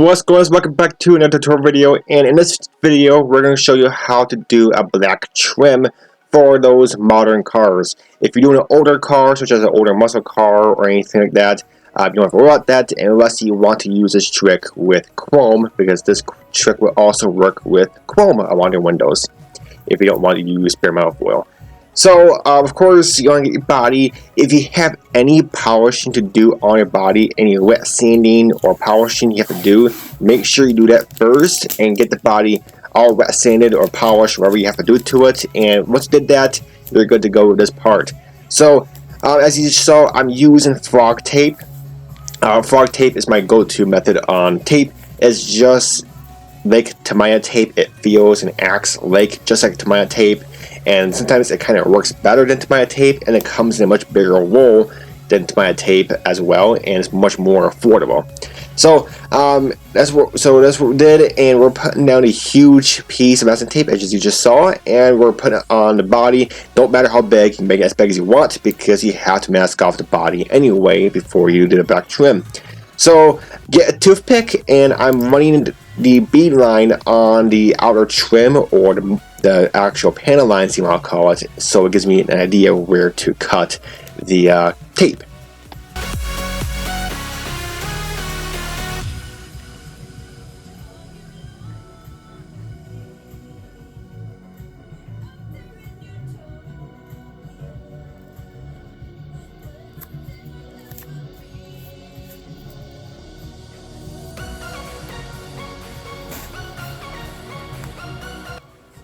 What's going on? Welcome back to another tutorial video, and in this video we're going to show you how to do a black trim for those modern cars. If you're doing an older car, such as an older muscle car or anything like that, you don't have to worry about that unless you want to use this trick with chrome, because this trick will also work with chrome around your windows if you don't want to use bare metal foil. So, of course, you want to get your body. If you have any polishing to do on your body, any wet sanding or polishing you have to do, make sure you do that first and get the body all wet sanded or polished, whatever you have to do to it. And once you did that, you're good to go with this part. So, as you saw, I'm using frog tape. Frog tape is my go-to method on tape. It's just like Tamiya tape. It feels and acts like just like Tamiya tape. And sometimes it kind of works better than Tamiya tape, and it comes in a much bigger roll than Tamiya tape as well, and it's much more affordable. So that's what we did, and we're putting down a huge piece of masking tape, as you just saw, and we're putting it on the body. Don't matter how big, you can make it as big as you want, because you have to mask off the body anyway before you do the back trim. So get a toothpick, and I'm running the bead line on the outer trim, or the actual panel lines, you want to call it, so it gives me an idea where to cut the tape.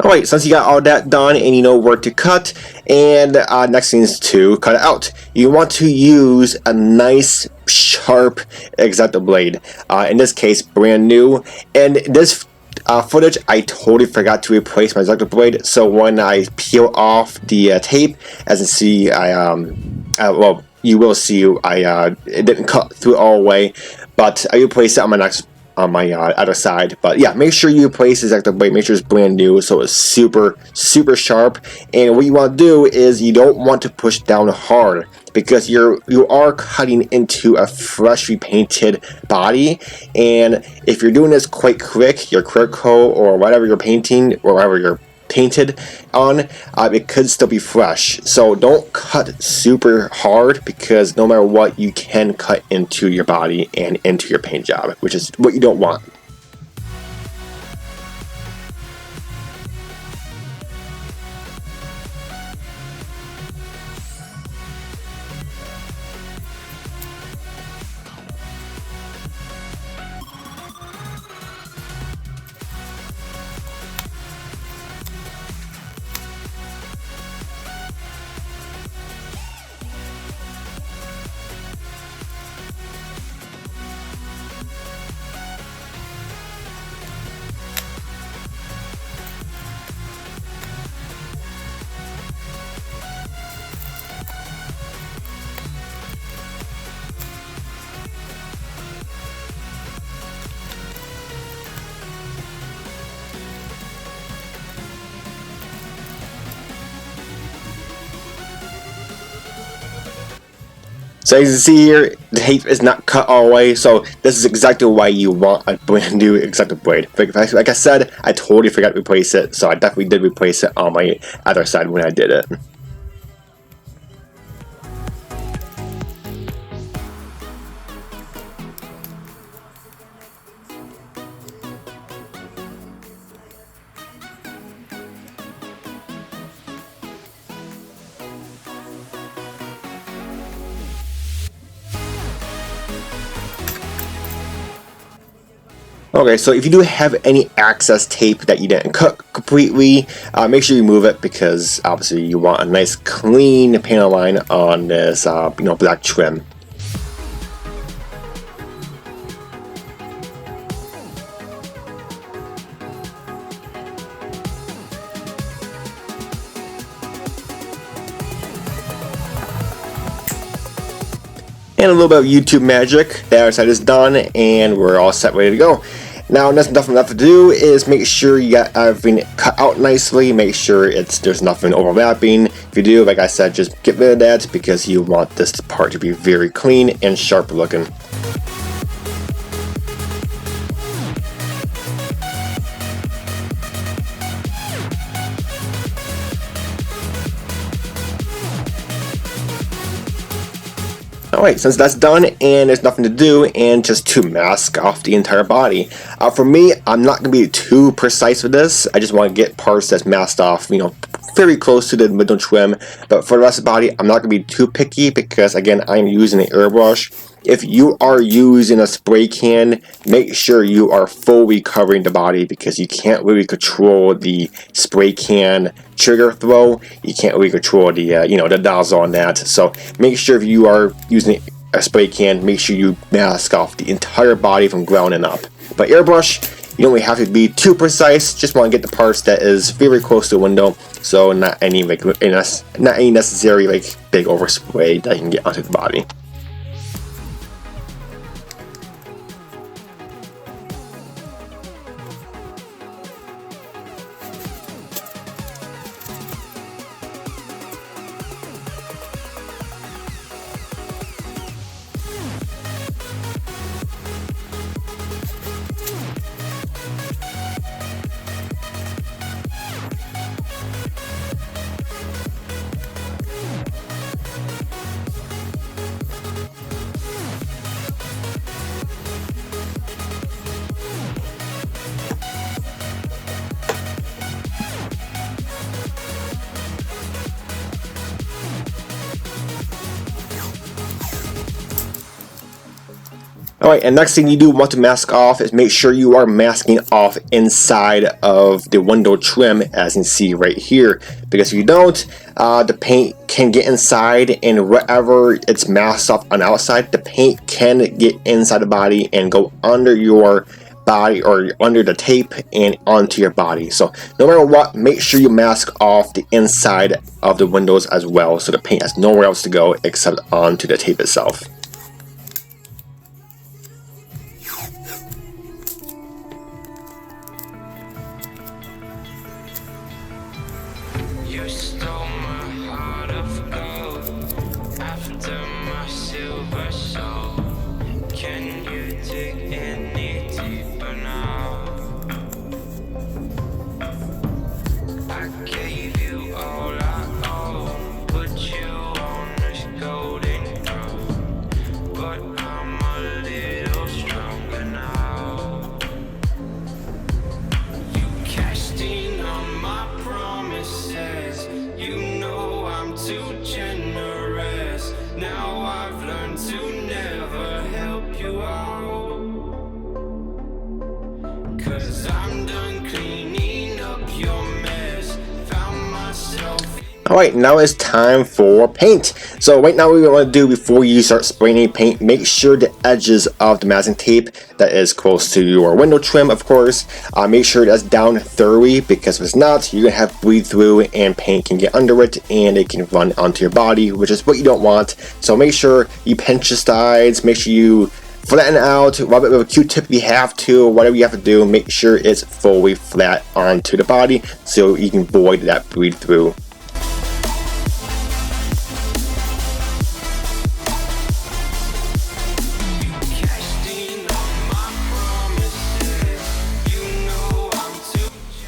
Alright, since you got all that done and you know where to cut, and next thing is to cut it out. You want to use a nice sharp X-Acto blade. In this case, brand new. And this footage, I totally forgot to replace my X-Acto blade. So when I peel off the tape, as you see, well, you will see, it didn't cut through all the way, but I replaced it on my other side. But yeah, make sure you replace the X-Acto blade, make sure it's brand new, so it's super sharp. And what you want to do is you don't want to push down hard, because you are cutting into a freshly painted body, and if you're doing this quite quick, your clear coat or whatever you're painting, or whatever you're painted on, it could still be fresh. So don't cut super hard, because no matter what, you can cut into your body and into your paint job, which is what you don't want. So as you can see here, the tape is not cut all the way, so this is exactly why you want a brand new X-Acto blade. Like I said, I totally forgot to replace it, so I definitely did replace it on my other side when I did it. Okay, so if you do have any excess tape that you didn't cut completely, make sure you move it, because obviously you want a nice clean panel line on this black trim. And a little bit of YouTube magic. The other side is done, and we're all set, ready to go. Now, nothing left to do is make sure you got everything cut out nicely. Make sure there's nothing overlapping. If you do, like I said, just get rid of that, because you want this part to be very clean and sharp looking. Alright, since that's done and there's nothing to do, and just to mask off the entire body. For me, I'm not going to be too precise with this. I just want to get parts that's masked off, you know, very close to the middle trim. But for the rest of the body, I'm not going to be too picky because, again, I'm using an airbrush. If you are using a spray can, make sure you are fully covering the body because you can't really control the spray can trigger throw. You can't really control the you know, the nozzle on that. So make sure if you are using a spray can, make sure you mask off the entire body from ground and up. But airbrush, you don't really have to be too precise. Just want to get the parts that is very close to the window, so not any like not any necessary like big overspray that you can get onto the body. Alright, and next thing you do want to mask off is make sure you are masking off inside of the window trim, as you can see right here. Because if you don't, the paint can get inside, and wherever it's masked off on the outside, the paint can get inside the body and go under your body or under the tape and onto your body. So no matter what, make sure you mask off the inside of the windows as well, so the paint has nowhere else to go except onto the tape itself. You stole my heart of gold after my silver soul. Can you dig any deeper now? I gave you all I own, put you on this golden throne, but I'm a little stronger now. You cashed in on my promises. You know I'm too generous. Now I've learned to never help you out, 'cause I'm done cleaning up your mess. Found myself. Alright, now it's time for paint. So right now what we want to do before you start spraying any paint, make sure the edges of the masking tape that is close to your window trim, of course, make sure that's down thoroughly, because if it's not, you're going to have bleed through and paint can get under it and it can run onto your body, which is what you don't want. So make sure you pinch the sides, make sure you flatten out, rub it with a Q-tip if you have to, whatever you have to do, make sure it's fully flat onto the body so you can avoid that bleed through.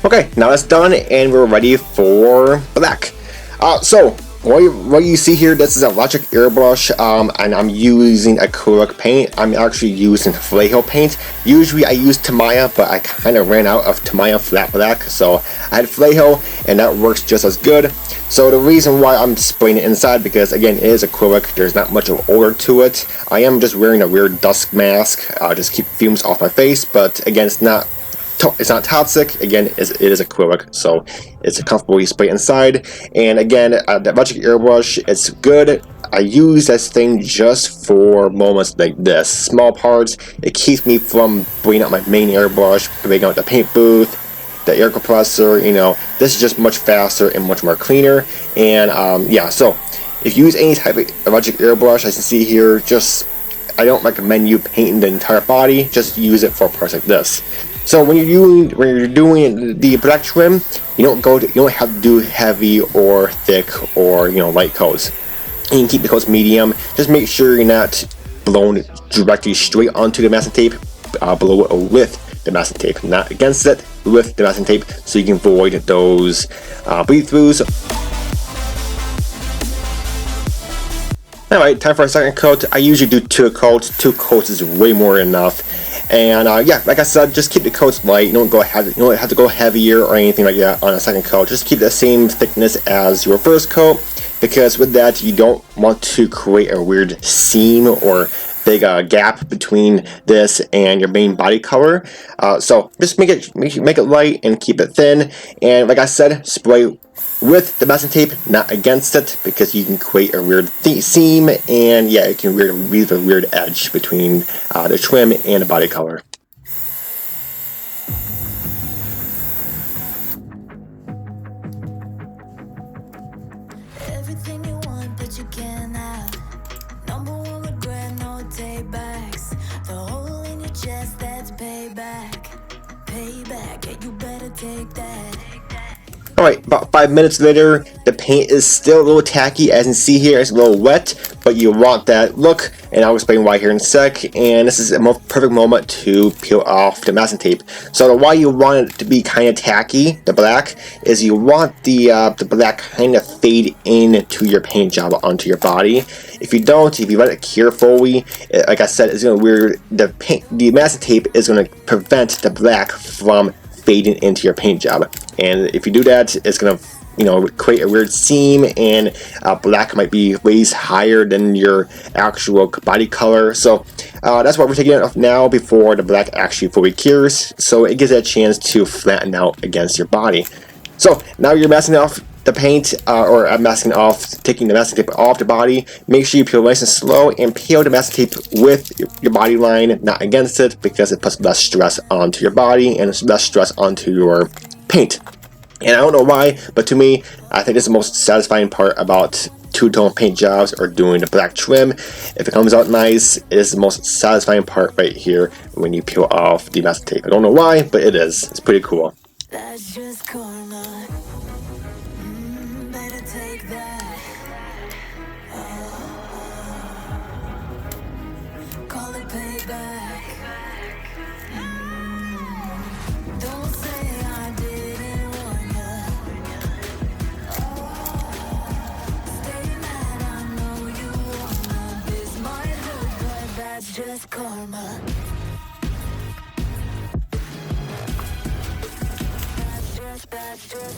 Okay, now that's done and we're ready for black. So what you see here, this is a Logic airbrush, and I'm using acrylic paint. I'm actually using Vallejo paint. Usually I use Tamiya, but I kind of ran out of Tamiya flat black, so I had Vallejo, and that works just as good. So the reason why I'm spraying it inside, because again, it is acrylic, there's not much of odor to it. I am just wearing a weird dust mask, just keep fumes off my face, but again, it's not toxic. Again, it is acrylic, so it's comfortable. You spray inside, and again, the Logic airbrush, it's good. I use this thing just for moments like this, small parts. It keeps me from bringing out my main airbrush, bringing out the paint booth, the air compressor. You know, this is just much faster and much more cleaner. And yeah, so if you use any type of Logic airbrush, as you see here, I don't recommend you painting the entire body. Just use it for parts like this. So when you're doing the black trim, you don't have to do heavy or thick or light coats. You can keep the coats medium. Just make sure you're not blowing directly straight onto the masking tape. Blow it with the masking tape, not against it, with the masking tape, so you can avoid those bleed throughs. Alright, time for a second coat. I usually do 2 coats. 2 coats is way more than enough. And yeah, like I said, just keep the coats light. You don't have to go heavier or anything like that on a second coat. Just keep the same thickness as your first coat, because with that you don't want to create a weird seam or big gap between this and your main body color. So just make it light and keep it thin. And like I said, spray with the masking tape, not against it, because you can create a weird seam, and yeah, it can leave a weird edge between the trim and the body color. Everything you want, but you can't have. Number one regret, no takebacks. The hole in your chest, that's payback. Payback, yeah, you better take that. Alright, about 5 minutes later, the paint is still a little tacky. As you can see here, it's a little wet, but you want that look, and I'll explain why here in a sec. And this is a perfect moment to peel off the masking tape. So why you want it to be kind of tacky, the black, is you want the black kind of fade into your paint job onto your body. If you don't, if you let it cure fully, like I said, it's going to the masking tape is going to prevent the black from fading into your paint job. And if you do that, it's going to create a weird seam, and black might be ways higher than your actual body color. So that's why we're taking it off now before the black actually fully cures, so it gives it a chance to flatten out against your body. So now you're masking off the paint, taking the masking tape off the body. Make sure you peel nice and slow, and peel the masking tape with your body line, not against it, because it puts less stress onto your body and less stress onto your paint. And I don't know why, but to me, I think it's the most satisfying part about two-tone paint jobs or doing the black trim. If it comes out nice, it is the most satisfying part right here when you peel off the masking tape. I don't know why, but it is. It's pretty cool. That's just karma. Better take that. Call it payback. Don't say I didn't warn ya. Stay mad, I know you wanna. This might hurt, but that's just karma. That's just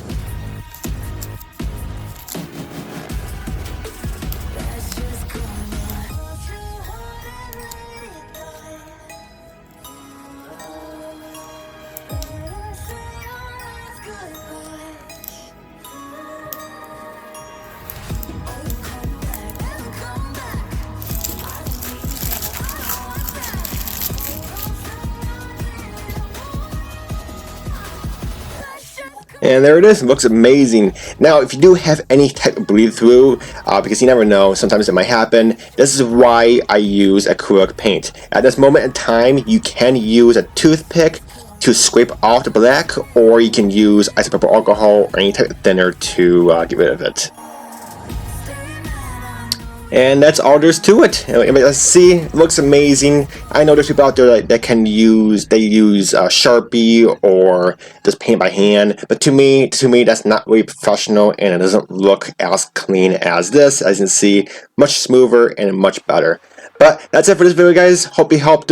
And there it is. It looks amazing. Now, if you do have any type of bleed through, because you never know, sometimes it might happen, this is why I use acrylic paint. At this moment in time, you can use a toothpick to scrape off the black, or you can use isopropyl alcohol or any type of thinner to get rid of it. And that's all there's to it. Let's see, it looks amazing. I know there's people out there that use Sharpie or just paint by hand, but to me that's not really professional, and it doesn't look as clean as this. As you can see, much smoother and much better. But that's it for this video, guys. Hope it helped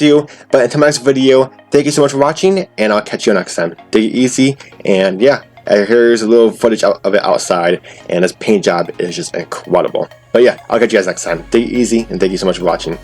you. But until my next video, thank you so much for watching, and I'll catch you next time. Take it easy, and yeah. Here's a little footage of it outside, and this paint job is just incredible. But yeah, I'll catch you guys next time. Take it easy, and thank you so much for watching.